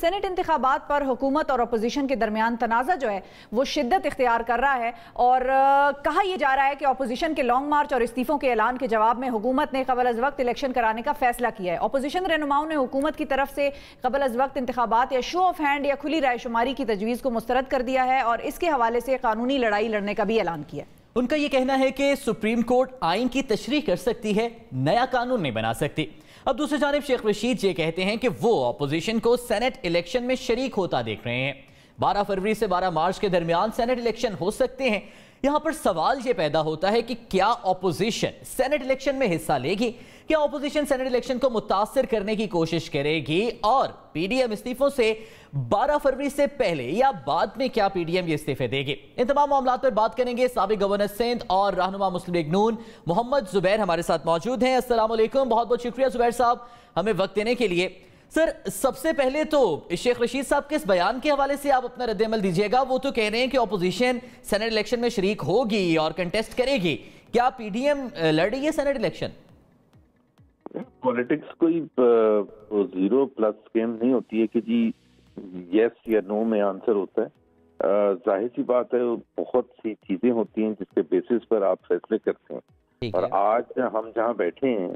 Saint انتخابات پر حکومت اور اپوزیشن کے درمیان تنازع جو ہے وہ شدت اختیار کر رہا ہے، اور کہا یہ جا رہا ہے کہ اپوزیشن کے لانگ مارچ اور استعفوں کے اعلان کے جواب میں حکومت نے قبل از وقت الیکشن کرانے کا فیصلہ کیا ہے۔ اپوزیشن رہنماؤں نے حکومت کی طرف سے قبل از وقت انتخابات یا شو آف ہینڈ یا کھلی رائے شماری کی تجویز کو مسترد کر دیا ہے، اور اس کے حوالے سے قانونی لڑائی لڑنے کا بھی اعلان کیا ہے۔ ان کا یہ کہنا ہے کہ سپریم کورٹ آئین کی تشریح کر سکتی ہے، نیا قانون نہیں بنا سکتی۔ اب دوسری جانب شیخ رشید یہ کہتے ہیں کہ وہ اپوزیشن کو سینٹ الیکشن میں شریک ہوتا دیکھ رہے ہیں۔ 12 فروری سے 12 مارچ کے درمیان سینٹ الیکشن ہو سکتے ہیں۔ یہاں پر سوال یہ پیدا ہوتا ہے کہ کیا اپوزیشن سینٹ الیکشن میں حصہ لے گی؟ کیا اپوزیشن سینٹ الیکشن کو متاثر کرنے کی کوشش کرے گی؟ اور پی ڈی ایم استعفوں سے 12 فروری سے پہلے یا بعد میں کیا پی ڈی ایم یہ استعفے دے گی؟ ان تمام معاملات پر بات کریں گے۔ سابق گورنر سندھ اور رہنما مسلم لیگ نون محمد زبیر ہمارے ساتھ موجود ہیں۔ السلام علیکم، بہت بہت شکریہ زبیر صاحب ہمیں وقت دینے کے لیے۔ سر، سب سے پہلے تو شیخ رشید صاحب کے اس بیان کے حوالے سے آپ اپنا رد عمل دیجیے گا۔ وہ تو کہہ رہے ہیں کہ اپوزیشن سینٹ الیکشن میں شریک ہوگی اور کنٹیسٹ کرے گی، کیا پی ڈی ایم لڑ رہی ہے سینٹ الیکشن؟ پولیٹکس کوئی زیرو پلس گیم نہیں ہوتی ہے کہ جی یس یا نو میں آنسر ہوتا ہے۔ ظاہر سی بات ہے، بہت سی چیزیں ہوتی ہیں جس کے بیسس پر آپ فیصلے کرتے ہیں، اور آج ہم جہاں بیٹھے ہیں،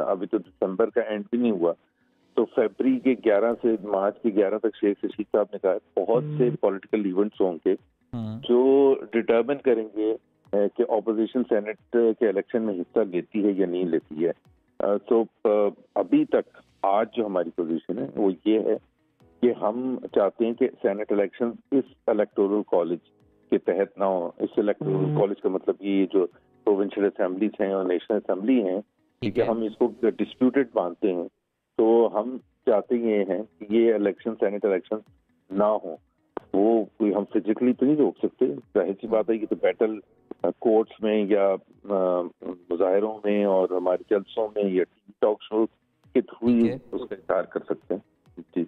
ابھی تو دسمبر کا اینڈ بھی نہیں ہوا، تو فیبری کے 11 سے مارچ کے 11 تک شیخ رشید صاحب نے کہا بہت سے پولیٹیکل ایونٹس ہوں گے جو ڈٹرمن کریں گے کہ اپوزیشن سینٹ کے الیکشن میں حصہ لیتی ہے یا نہیں لیتی ہے۔ تو ابھی تک آج جو ہماری پوزیشن ہے وہ یہ ہے کہ ہم چاہتے ہیں کہ سینٹ الیکشن اس الیکٹورل کالج کے تحت نہ ہو۔ اس الیکٹورل کالج کا مطلب یہ جو پروونشل اسمبلیز ہیں اور نیشنل اسمبلی ہیں، کہ ہم اس کو ڈسپیوٹڈ مانتے ہیں، تو ہم چاہتے یہ ہیں کہ یہ الیکشن سینٹ الیکشن نہ ہو۔ وہ کوئی ہم فزیکلی تو نہیں روک سکتے، ظاہر سی بات ہے، یہ تو بیٹل کورٹس میں یا مظاہروں میں اور ہمارے جلسوں میں یا ٹی وی ٹاک شو کے تھرو ہی اس کا اظہار کر سکتے ہیں۔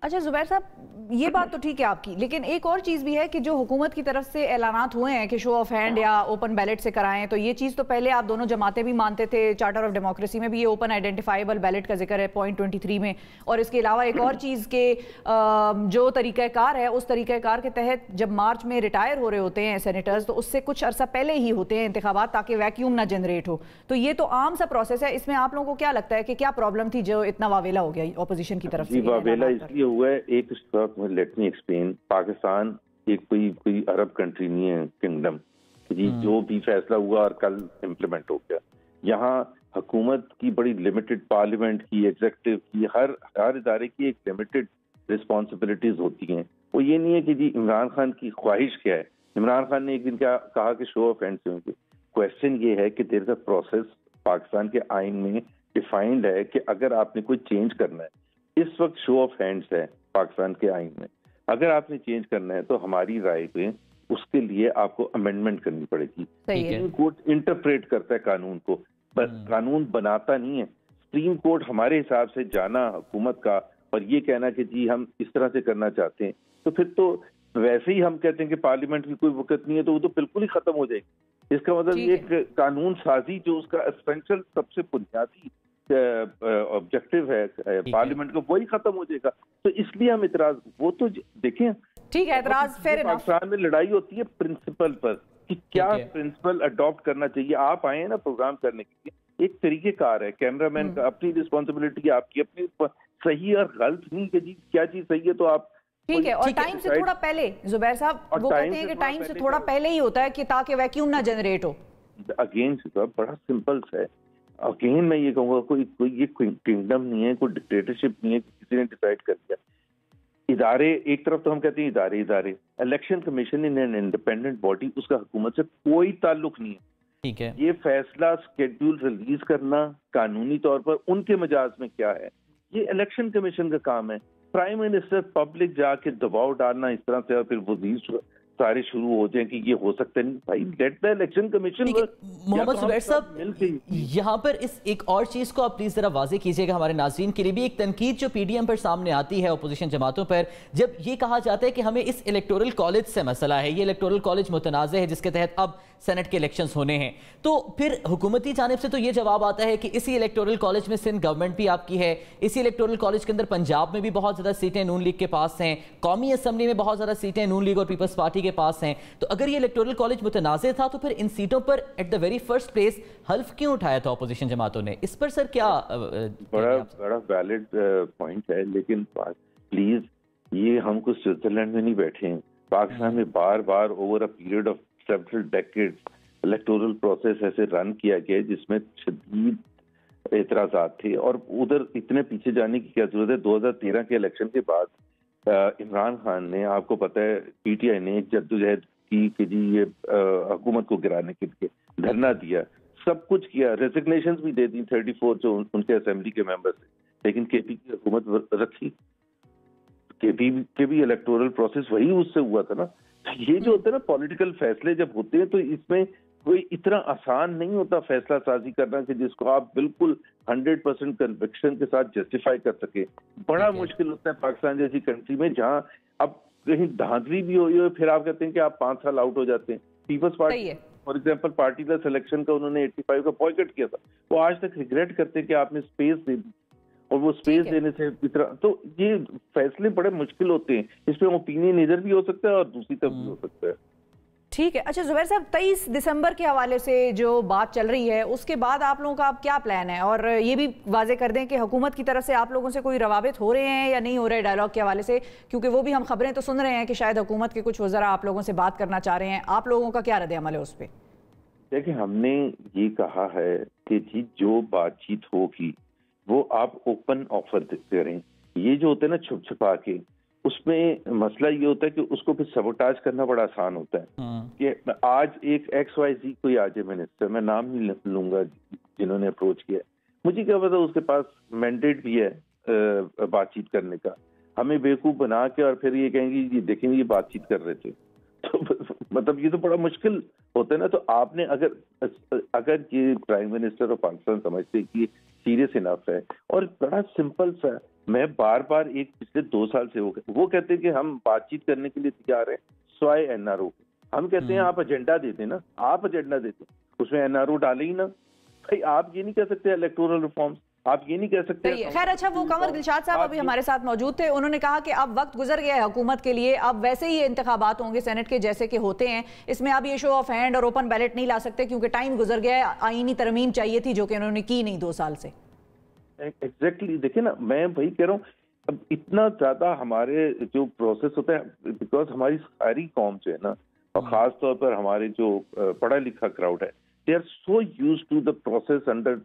اچھا زبیر صاحب، یہ بات تو ٹھیک ہے آپ کی، لیکن ایک اور چیز بھی ہے کہ جو حکومت کی طرف سے اعلانات ہوئے ہیں کہ شو آف ہینڈ یا اوپن بیلٹ سے کرائیں، تو یہ چیز تو پہلے آپ دونوں جماعتیں بھی مانتے تھے۔ چارٹر آف ڈیموکریسی میں بھی یہ اوپن آئیڈینٹیفائیبل بیلٹ کا ذکر ہے پوائنٹ 23 میں، اور اس کے علاوہ ایک اور چیز کہ جو طریقہ کار ہے اس طریقہ کار کے تحت جب مارچ میں ریٹائر ہو رہے ہوتے ہیں سینیٹرز، تو اس سے کچھ عرصہ پہلے ہی ہوتے ہیں انتخابات تاکہ ویکیوم نہ جنریٹ ہو۔ تو یہ تو عام سا پروسیس ہے، اس میں آپ لوگوں کو کیا لگتا ہے کہ کیا پرابلم تھی جو اتنا واویلا ہو گیا اپوزیشن کی طرف سے؟ واویلا اس لیے ہوا ہے، ایک لیٹ می ایکسپلین، پاکستان ایک کوئی عرب کنٹری نہیں ہے، کنگڈم، جی جو بھی فیصلہ ہوا اور کل امپلیمنٹ ہو گیا۔ یہاں حکومت کی بڑی لمیٹڈ، پارلیمنٹ کی، ایگزیکٹو کی، ہر ادارے کی ایک لمیٹڈ رسپانسبلٹیز ہوتی ہیں۔ وہ یہ نہیں ہے کہ جی عمران خان کی خواہش کیا ہے۔ عمران خان نے ایک دن کیا کہا کہ شو آف ہینڈ سے ہوں گے۔ کویسچن یہ ہے کہ دیر از اے پروسیس، پاکستان کے آئین میں ڈیفائنڈ ہے کہ اگر آپ نے کوئی چینج کرنا ہے، اس وقت شو آف ہینڈز ہے پاکستان کے آئین میں، اگر آپ نے چینج کرنا ہے تو ہماری رائے پہ اس کے لیے آپ کو امینڈمنٹ کرنی پڑے گی۔ سپریم کورٹ انٹرپریٹ کرتا ہے قانون کو، قانون بناتا نہیں ہے۔ سپریم کورٹ ہمارے حساب سے جانا حکومت کا اور یہ کہنا کہ جی ہم اس طرح سے کرنا چاہتے ہیں، تو پھر تو ویسے ہی ہم کہتے ہیں کہ پارلیمنٹ کی کوئی وقت نہیں ہے، تو وہ تو بالکل ہی ختم ہو جائے گی۔ اس کا مطلب یہ کہ قانون سازی جو اس کا اسینشل سب سے بنیادی آبجیکٹو ہے پارلیمنٹ کا، وہی ختم ہو جائے گا۔ تو اس لیے ہم اعتراض، وہ تو دیکھیں ٹھیک ہے، اعتراض فیئر انف۔ پاکستان میں لڑائی ہوتی ہے پرنسپل پر کہ کیا پرنسپل اڈاپٹ کرنا چاہیے۔ آپ آئے ہیں نا پروگرام کرنے کے لیے، ایک طریقہ کار ہے، کیمرہ مین کا اپنی رسپانسبلٹی، آپ کی اپنی، صحیح اور غلط نہیں کہ جی کیا چیز صحیح ہے تو آپ ٹھیک ہے۔ اور ٹائم سے تھوڑا پہلے زبیر صاحب وہ کہتے ہیں کہ ٹائم سے تھوڑا پہلے ہی ہوتا ہے کہ تاکہ ویکیوم نہ جنریٹ ہو۔ اگین بڑا سمپل ہے، اگین میں یہ کہوں گا کوئی یہ کنگڈم نہیں ہے، کوئی ڈکٹیٹرشپ نہیں ہے کہ کسی نے ڈیسائیڈ کر دیا۔ ادارے ایک طرف تو ہم کہتے ہیں ادارے، election commission an an independent body, اس کا حکومت سے کوئی تعلق نہیں ہے۔ ٹھیک ہے، یہ فیصلہ اسکیڈول ریلیز کرنا قانونی طور پر ان کے مجاز میں کیا ہے، یہ الیکشن کمیشن کا کام ہے۔ پرائم منسٹر پبلک جا کے دباؤ ڈالنا اس طرح سے، اور پھر وزیر सारे शुरू हो जाएं कि ये हो सकता नहीं, भाई let the election commission. Mohammad Zubair sahab, यहाँ पर इस एक और चीज को आप प्लीज जरा वाजे कीजिएगा हमारे नाज़रीन के लिए भी। एक तनकीद जो पीडीएम पर सामने आती है अपोजिशन जमातों पर, जब ये कहा जाता है कि हमें इस इलेक्टोरल कॉलेज से मसला है, ये इलेक्टोरल कॉलेज मुतनाज़ है जिसके तहत अब सेनेट के इलेक्शंस होने हैं, तो फिर हुकूमती जानिब से तो ये जवाब आता है कि इसी इलेक्टोरल कॉलेज में सिंध गवर्नमेंट भी आपकी है, इसी इलेक्टोरल कॉलेज के अंदर पंजाब में भी बहुत ज़्यादा सीटें नून लीग के पास हैं, कौमी असम्बली में बहुत ज़्यादा सीटें नून लीग और पीपल्स पार्टी के पास हैं। तो अगर ये इलेक्टोरल कॉलेज मुतनाज़ था तो फिर इन सीटों पर at the very first place हल्फ क्यों उठाया था अपोजिशन जमातों ने? इस पर सर क्या बड़ा वैलिड पॉइंट है, लेकिन प्लीज ये हम कुछ स्विट्जरलैंड में नहीं बैठे हैं। पाकिस्तान में बार बार over a period of several decades electoral process ऐसे रन किया गया जिसमें शदीद एतराज़ात थे, और उधर इतने पीछे जाने की क्या जरूरत है। 2013 के इलेक्शन के बाद इमरान खान ने, आपको पता है, पीटीआई ने एक जद्दोजहद की कि जी ये हुकूमत को गिराने के लिए धरना दिया, सब कुछ किया, रेजिग्नेशन भी दे दी 34 जो उनके असेंबली के मेंबर थे, लेकिन केपी की हुकूमत रखी। केपी के भी इलेक्टोरल प्रोसेस वही उससे हुआ था ना। ये जो होता है ना पॉलिटिकल फैसले जब होते हैं तो इसमें कोई इतना आसान नहीं होता फैसला साजी करना कि जिसको आप बिल्कुल 100% कन्विक्शन के साथ जस्टिफाई कर सके। बड़ा मुश्किल होता है पाकिस्तान जैसी कंट्री में जहां अब कहीं धांधली भी हुई हो, फिर आप कहते हैं कि आप 5 साल आउट हो जाते हैं। Peoples Party for example partyless election का उन्होंने 85 का बॉयकॉट किया था, वो आज तक रिग्रेट करते हैं कि आपने स्पेस दे दी, और वो स्पेस देने से इतना, तो ये फैसले बड़े मुश्किल होते हैं। इसमें ओपिनियन इधर भी हो सकता है और दूसरी तरफ भी हो सकता है। ठीक है। अच्छा जुबैर साहब, 23 दिसंबर के हवाले से जो बात चल रही है उसके बाद आप लोगों का अब क्या प्लान है? और ये भी वाजे कर दें कि हुकूमत की तरफ से आप लोगों से कोई रवाबित हो रहे हैं या नहीं हो रहे डायलॉग के हवाले से, क्योंकि वो भी हम खबरें तो सुन रहे हैं कि शायद हुकूमत के कुछ वज़रा आप लोगों से बात करना चाह रहे हैं। आप लोगों का क्या रद्द अमल है उस पर? देखिए, हमने ये कहा है कि जी जो बातचीत होगी वो आप ओपन ऑफर करें। ये जो होता है ना छुप छुपा के, उसमें मसला ये होता है कि उसको फिर सबोटाज करना बड़ा आसान होता है। कि आज एक XYZ कोई आ जाए मिनिस्टर, मैं नाम नहीं लूंगा जिन्होंने अप्रोच किया, मुझे क्या पता उसके पास मैंडेट भी है बातचीत करने का, हमें बेवकूफ बना के और फिर ये कहेंगे ये देखेंगे ये बातचीत कर रहे थे। तो मतलब ये तो बड़ा मुश्किल होता है ना। तो आपने अगर ये प्राइम मिनिस्टर ऑफ पाकिस्तान समझते कि सीरियस इनफ है, और बड़ा सिंपल सा, मैं बार बार एक पिछले 2 साल से वो कहते हैं कि हम बातचीत करने के लिए तैयार हैं स्वाय NRO। हम कहते हैं आप एजेंडा देते ना, आप एजेंडा देते, उसमें NRO डाले ही ना। भाई आप ये नहीं कह सकते इलेक्टोरल रिफॉर्म्स, आप ये नहीं कह सकते। खैर, अच्छा, वो कमर दिलशाद साहब अभी हमारे साथ मौजूद थे, उन्होंने कहा कि अब वक्त गुजर गया है हुकूमत के लिए, अब वैसे ही इंतखाबात होंगे सेनेट के जैसे के होते हैं, इसमें अब ये शो ऑफ हैंड और ओपन बैलेट नहीं ला सकते क्योंकि टाइम गुजर गया है, आईनी तरमीम चाहिए थी जो कि उन्होंने की नहीं 2 साल से। एग्जैक्टली देखिए ना, मैं वही कह रहा हूँ, अब इतना ज्यादा हमारे जो प्रोसेस होता है, बिकॉज हमारी सारी कौम जो है ना, और खास तौर पर हमारे जो पढ़ा लिखा क्राउड है, they are so used to the process under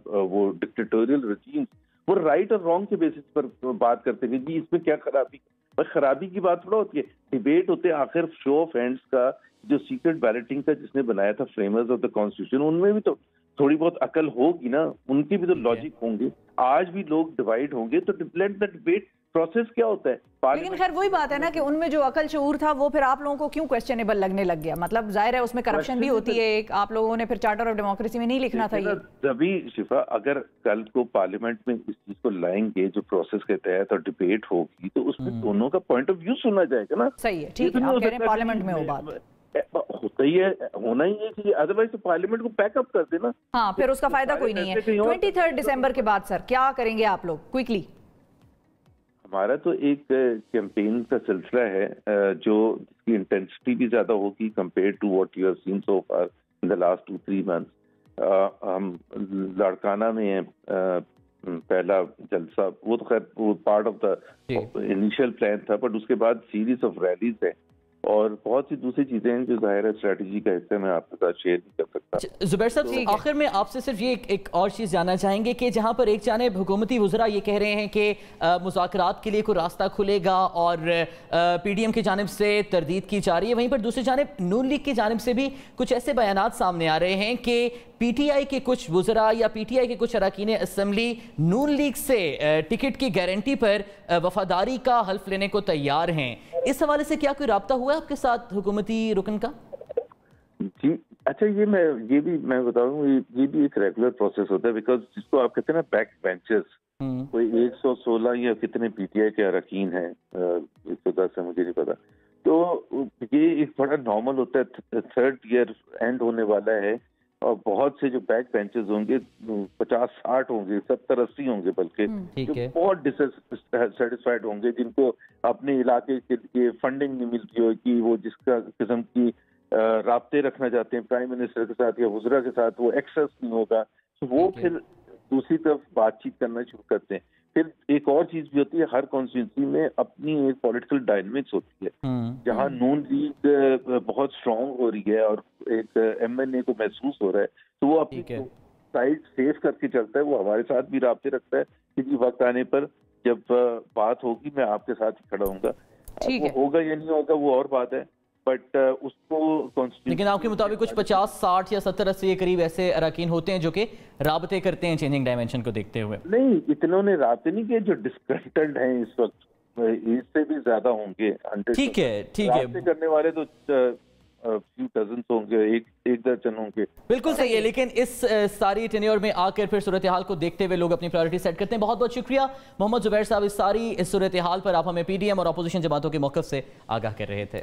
वो डिक्टेटोरियल रेजिम्स। वो राइट और रॉन्ग के बेसिस पर बात करते हैं जी इसमें क्या खराबी, बस खराबी की बात थोड़ा होती है। डिबेट होते हैं, आखिर शो ऑफ हैंड्स का जो सीक्रेट बैलेटिंग का जिसने बनाया था फ्रेमर्स ऑफ द कॉन्स्टिट्यूशन, उनमें भी तो थोड़ी बहुत अकल होगी ना, उनके भी तो लॉजिक होंगे। आज भी लोग डिवाइड होंगे, तो लेट द डिबेट प्रोसेस क्या होता है। लेकिन खैर वही बात है ना कि उनमें जो अकल शऊर था वो फिर आप लोगों को क्यों क्वेश्चनेबल लगने लग गया? मतलब जाहिर है उसमें करप्शन भी होती है एक, आप लोगों ने फिर चार्टर ऑफ डेमोक्रेसी में नहीं लिखना था ये। तभी शिफा, अगर कल को पार्लियामेंट में इस चीज को लाएंगे जो प्रोसेस के तहत और डिबेट होगी, तो उसमें दोनों का पॉइंट ऑफ व्यू सुना जाएगा ना। सही है, ठीक है, आप कह रहे हैं पार्लियामेंट में हो बात होता ही है, होना ही है कि अदरवाइज तो पार्लियामेंट को पैकअप कर देना। हाँ, फिर उसका फायदा कोई नहीं है। 23 दिसंबर के बाद सर क्या करेंगे आप लोग क्विकली? हमारा तो एक कैंपेन का सिलसिला है जो जिसकी इंटेंसिटी भी ज्यादा होगी compare to what you have seen so far in the last 2-3 months. हम लाड़काना में पहला जलसा, वो तो खैर वो part of the initial plan था, बट उसके बाद सीरीज ऑफ रैलीज है और बहुत सी दूसरी चीजें हैं जो जाहिर है स्ट्रेटजी का हिस्सा मैं आपके साथ शेयर नहीं कर सकता। जुबैर साहब, आखिर में आपसे सिर्फ ये एक और चीज़ जानना चाहेंगे कि जहां पर एक जानिब हुकूमती वज़रा ये कह रहे हैं कि मुज़ाकरात के लिए कोई रास्ता खुलेगा और PDM की जानिब से तरदीद की जा रही है, वहीं पर दूसरी जानिब नून लीग की जानिब से भी कुछ ऐसे बयानात सामने आ रहे हैं कि PTI के कुछ वज़रा या PTI के कुछ अरकान असम्बली नून लीग से टिकट की गारंटी पर वफादारी का हल्फ लेने को तैयार हैं। इस हवाले से क्या कोई राब्ता हुआ हुआ है आपके साथ हुकूमती रुकन का? जी अच्छा, ये भी मैं बताऊं, ये भी एक रेगुलर प्रोसेस होता है, बिकॉज जिसको आप कहते हैं ना बैक बेंचर्स, कोई 116 या कितने पीटीआई के अरकान हैं, 110 है मुझे नहीं पता, तो ये एक बड़ा नॉर्मल होता है। थर्ड ईयर एंड होने वाला है और बहुत से जो बैक बेंचेस होंगे 50-60 होंगे, 70-80 होंगे बल्कि, जो बहुत डिससेटिस्फाइड होंगे, जिनको अपने इलाके के लिए फंडिंग नहीं मिलती होगी, वो जिसका किस्म की राब्ते रखना चाहते हैं प्राइम मिनिस्टर के साथ या वज़रा के साथ, वो एक्सेस नहीं होगा, तो वो फिर दूसरी तरफ बातचीत करना शुरू करते हैं। फिर एक और चीज भी होती है, हर कॉन्स्टिट्यूंसी में अपनी एक पॉलिटिकल डायनेमिक्स होती है, जहां नून लीग बहुत स्ट्रांग हो रही है और एक एमएनए को महसूस हो रहा है, तो वो अपनी साइड सेफ करके चलता है। वो हमारे साथ भी राब्ते रखता है कि जी वक्त आने पर जब बात होगी मैं आपके साथ ही खड़ा हूँगा। वो होगा या नहीं होगा वो और बात है, बट उसको लेकिन आपके मुताबिक कुछ 50, 60 या 70, 80 के करीब ऐसे अरकान होते हैं जो कि राबते करते हैं चेंजिंग डायमेंशन को देखते हुए? नहीं, इतनों ने राबते नहीं किए, जो डिस्कंटेंट हैं इस वक्त इससे भी ज्यादा होंगे। ठीक है, ठीक है, राबते करने वाले तो फ्यू डजन होंगे, एक दर्जन होंगे। बिल्कुल सही है, लेकिन इस सारी टेन्योर में आकर फिर सूरत हाल को देखते हुए लोग अपनी प्रायोरिटी सेट करते हैं। बहुत बहुत शुक्रिया मोहम्मद जुबैर साहब, इस सारी सूरत हाल पर आप हमें पीडीएम और अपोजिशन जमातों के मौक़िफ़ से आगाह कर रहे थे।